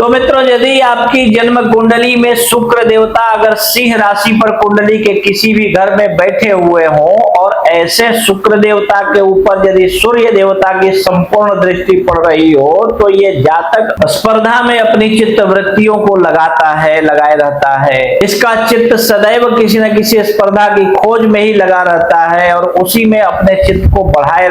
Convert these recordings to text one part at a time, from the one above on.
तो मित्रों, यदि आपकी जन्म कुंडली में शुक्र देवता अगर सिंह राशि पर कुंडली के किसी भी घर में बैठे हुए हों और ऐसे शुक्र देवता के ऊपर यदि सूर्य देवता की संपूर्ण दृष्टि पड़ रही हो तो ये जातक स्पर्धा में अपनी चित्त वृत्तियों को लगाए रहता है। इसका चित्त सदैव किसी न किसी स्पर्धा की खोज में ही लगा रहता है और उसी में अपने चित्त को बनाए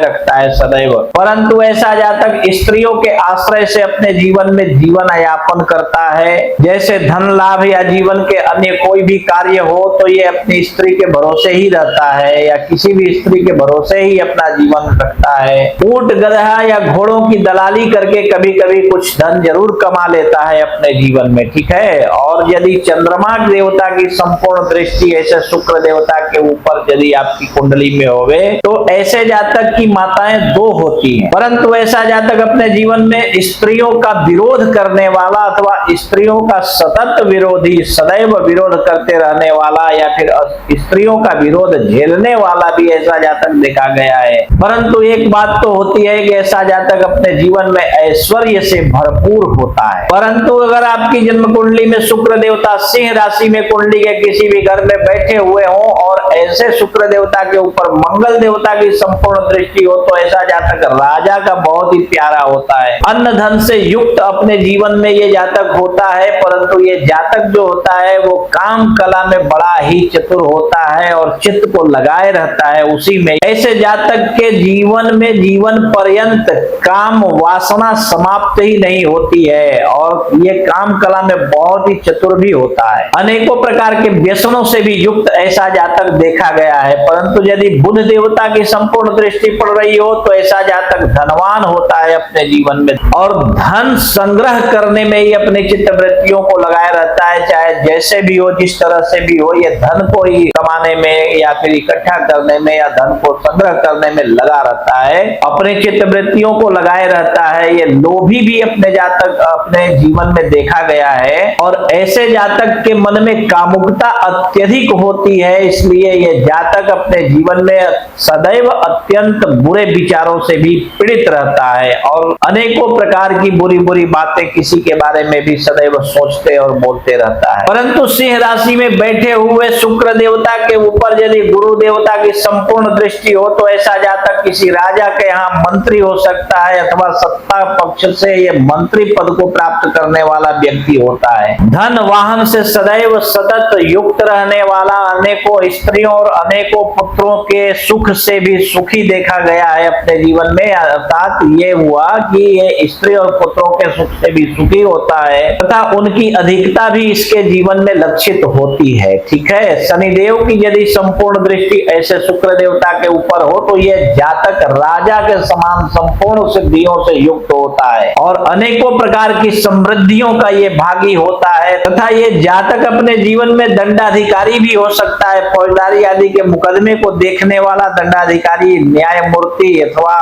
रखता है सदैव। परंतु ऐसा जातक स्त्रियों के आश्रय से अपने जीवन में जीवन यापन करता है। जैसे धन लाभ या जीवन के अन्य कोई भी कार्य हो तो ये अपनी स्त्री के भरोसे ही रहता है या किसी भी स्त्री के भरोसे ही अपना जीवन रखता है। ऊंट गधा या घोड़ों की दलाली करके कभी कभी कुछ धन जरूर कमा लेता है अपने जीवन में, ठीक है। और यदि चंद्रमा देवता की संपूर्ण दृष्टि ऐसे शुक्र देवता के ऊपर यदि आपकी कुंडली में होवे तो ऐसे जातक की माताएं दो होती हैं, परंतु ऐसा जातक अपने जीवन में स्त्रियों का विरोध करने वाला अथवा स्त्रियों का सतत विरोधी, सदैव विरोध करते रहने वाला या फिर स्त्रियों का विरोध झेलने वाला भी ऐसा जातक देखा गया है। परंतु एक बात तो होती है कि ऐसा जातक अपने जीवन में ऐश्वर्य से भरपूर होता है। परंतु अगर आपकी जन्म कुंडली में शुक्र देवता सिंह राशि में कुंडली के किसी भी घर में बैठे हुए हों और ऐसे शुक्र देवता के ऊपर मंगल देवता की संपूर्ण दृष्टि हो तो ऐसा जातक राजा का बहुत ही प्यारा होता है। अन्न धन से युक्त अपने जीवन में ये जातक होता है, परंतु ये जातक जो होता है वो काम कला में बड़ा ही चतुर होता है और चित्त को लगाए रहता है उसी में। ऐसे जातक के जीवन में जीवन पर्यंत काम वासना समाप्त ही नहीं होती है और ये काम कला में बहुत ही चतुर भी होता है। अनेकों प्रकार के व्यसनों से भी युक्त ऐसा जातक देखा गया है। परंतु यदि बुध देवता की संपूर्ण दृष्टि पड़ रही हो तो ऐसा जातक धनवान होता है अपने जीवन में और धन संग्रह करने में ही अपने चित्त वृत्तियों को लगाए रहता है। चाहे जैसे भी हो, जिस तरह से भी हो, ये धन को ही कमाने में या फिर इकट्ठा करने में या धन को संग्रह करने में लगा रहता है, अपने चित्त वृत्तियों को लगाए रहता है। ये लोभी भी अपने जातक अपने जीवन में देखा गया है और ऐसे जातक के मन में कामुकता अत्यधिक होती है, इसलिए ये जातक अपने जीवन में सदैव अत्यंत बुरे विचारों से भी पीड़ित रहता है और अनेकों प्रकार की बुरी बुरी बातें किसी के बारे में भी सदैव सोचते और बोलते रहता है। परंतु सिंह राशि में बैठे हुए शुक्र देवता के ऊपर यदि गुरु देवता की संपूर्ण दृष्टि हो तो ऐसा जातक किसी राजा के यहाँ मंत्री हो सकता है अथवा सत्ता पक्ष से ये मंत्री पद को प्राप्त करने वाला व्यक्ति होता है। धन वाहन से सदैव सतत युक्त रहने वाला, अनेकों स्त्रियों और अनेकों पुत्रों के सुख से भी सुखी देखा गया है अपने जीवन में। अर्थात ये हुआ कि ये स्त्री और पुत्रों के सुख से भी सुखी होता है तथा उनकी अधिकता भी इसके जीवन में लक्षित होती है, ठीक है। शनिदेव की यदि संपूर्ण दृष्टि ऐसे शुक्र देवता के ऊपर हो तो ये जातक राजा के समान संपूर्ण सिद्धियों से युक्त होता है और अनेकों प्रकार की समृद्धियों का ये भागी होता है तथा ये जातक अपने जीवन में दंडाधिकारी भी हो सकता है। फौजदारी आदि के मुकदमे को देखने वाला दंडाधिकारी, न्यायमूर्ति अथवा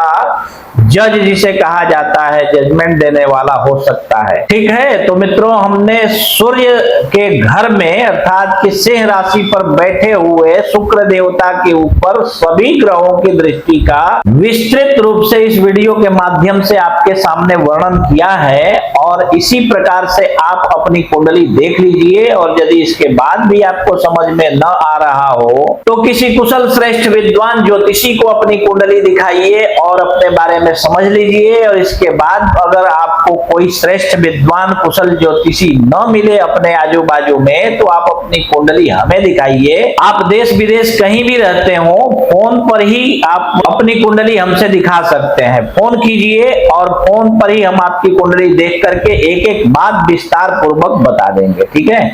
जज जिसे कहा जाता है, जजमेंट देने वाला हो सकता है, ठीक है। तो मित्रों, हमने सूर्य के घर में अर्थात कि सिंह राशि पर बैठे हुए शुक्र देवता के ऊपर सभी ग्रहों की दृष्टि का विस्तृत रूप से इस वीडियो के माध्यम से आपके सामने वर्णन किया है और इसी प्रकार से आप अपनी कुंडली देख लीजिए और यदि इसके बाद भी आपको समझ में न आ रहा हो तो किसी कुशल श्रेष्ठ विद्वान ज्योतिषी को अपनी कुंडली दिखाइए और अपने बारे में समझ लीजिए। और इसके बाद अगर आपको कोई श्रेष्ठ विद्वान कुशल ज्योतिषी न मिले अपने आजू बाजू में तो आप अपनी कुंडली हमें दिखाइए। आप देश विदेश कहीं भी रहते हो, फोन पर ही आप अपनी कुंडली हमसे दिखा सकते हैं। फोन कीजिए और फोन पर ही हम आपकी कुंडली देख करके एक एक बात विस्तार पूर्वक बता देंगे, ठीक है।